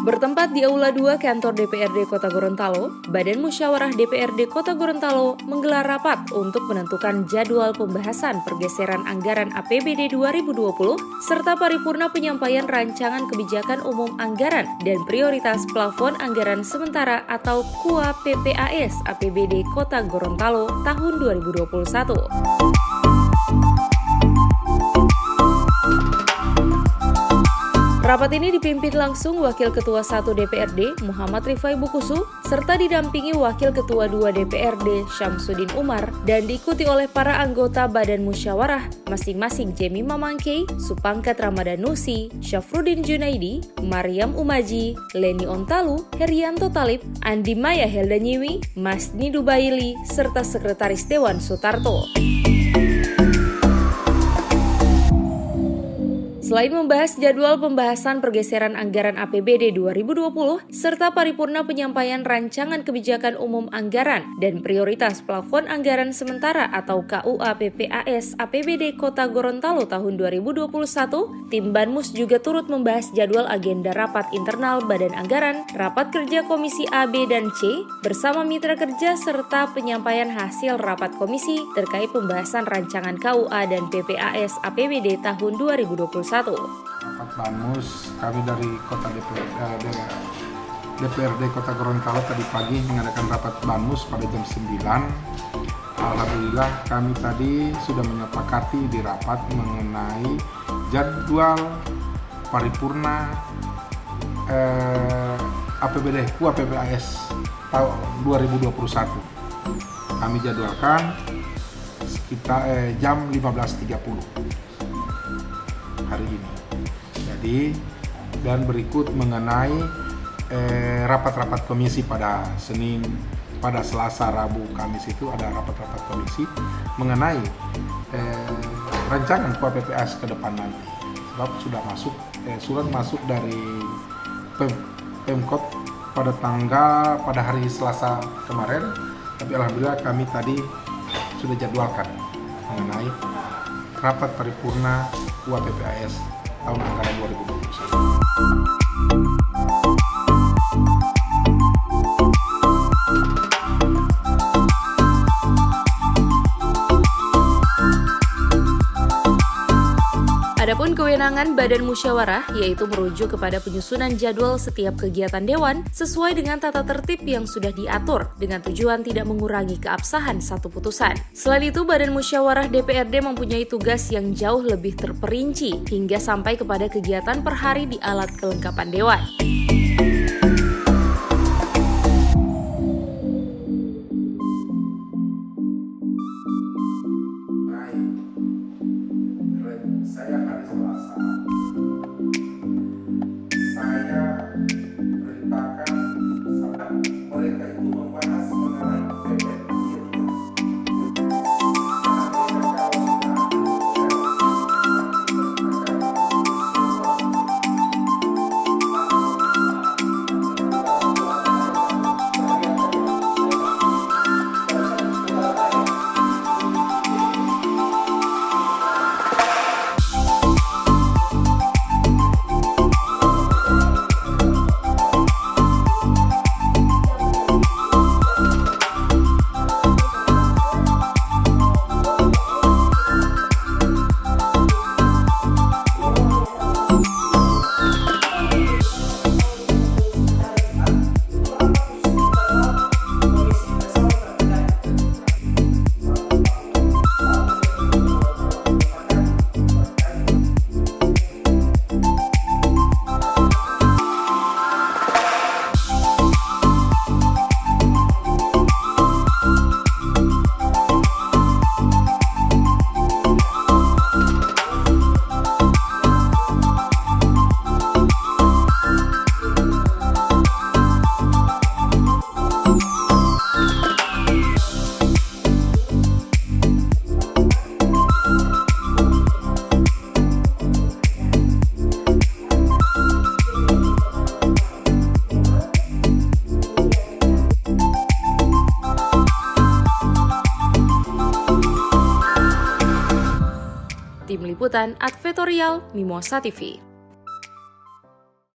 Bertempat di Aula 2 Kantor DPRD Kota Gorontalo, Badan Musyawarah DPRD Kota Gorontalo menggelar rapat untuk menentukan jadwal pembahasan pergeseran anggaran APBD 2020 serta paripurna penyampaian rancangan kebijakan umum anggaran dan prioritas plafon anggaran sementara atau KUA PPAS APBD Kota Gorontalo tahun 2021. Rapat ini dipimpin langsung Wakil Ketua 1 DPRD Muhammad Rifai Bukusu serta didampingi Wakil Ketua 2 DPRD Syamsuddin Umar dan diikuti oleh para anggota Badan Musyawarah masing-masing Jemi Mamangke, Supangkat Ramadanusi, Syafruddin Junaidi, Mariam Umaji, Leni Ontalu, Herianto Talib, Andi Maya Heldanyiwi, Masni Dubaili, serta Sekretaris Dewan Sutarto. Selain membahas jadwal pembahasan pergeseran anggaran APBD 2020 serta paripurna penyampaian rancangan kebijakan umum anggaran dan prioritas plafon anggaran sementara atau KUA PPAS APBD Kota Gorontalo tahun 2021, tim Banmus juga turut membahas jadwal agenda rapat internal Badan Anggaran, rapat kerja Komisi A, B, dan C bersama mitra kerja serta penyampaian hasil rapat komisi terkait pembahasan rancangan KUA dan PPAS APBD tahun 2021. Rapat Banmus, kami dari Kota DPRD Kota Gorontalo tadi pagi mengadakan rapat Banmus pada jam 9. Alhamdulillah kami tadi sudah menyepakati di rapat mengenai jadwal paripurna APBD KUA PPAS tahun 2021. Kami jadwalkan sekitar jam 15.30 hari ini. Jadi dan berikut mengenai rapat-rapat komisi pada Senin, pada Selasa, Rabu, Kamis itu ada rapat-rapat komisi mengenai rancangan KUA PPAS ke depan nanti. Sebab sudah masuk surat masuk dari Pemkot pada hari Selasa kemarin. Tapi alhamdulillah kami tadi sudah jadwalkan mengenai rapat paripurna KUA PPAS tahun anggaran 2021. Adapun kewenangan Badan Musyawarah yaitu merujuk kepada penyusunan jadwal setiap kegiatan Dewan sesuai dengan tata tertib yang sudah diatur dengan tujuan tidak mengurangi keabsahan satu putusan. Selain itu, Badan Musyawarah DPRD mempunyai tugas yang jauh lebih terperinci hingga sampai kepada kegiatan per hari di alat kelengkapan Dewan. Saya hari Selasa, saya perintahkan mereka itu membahas mengenai PPN. Tim Liputan Advertorial Mimosa TV.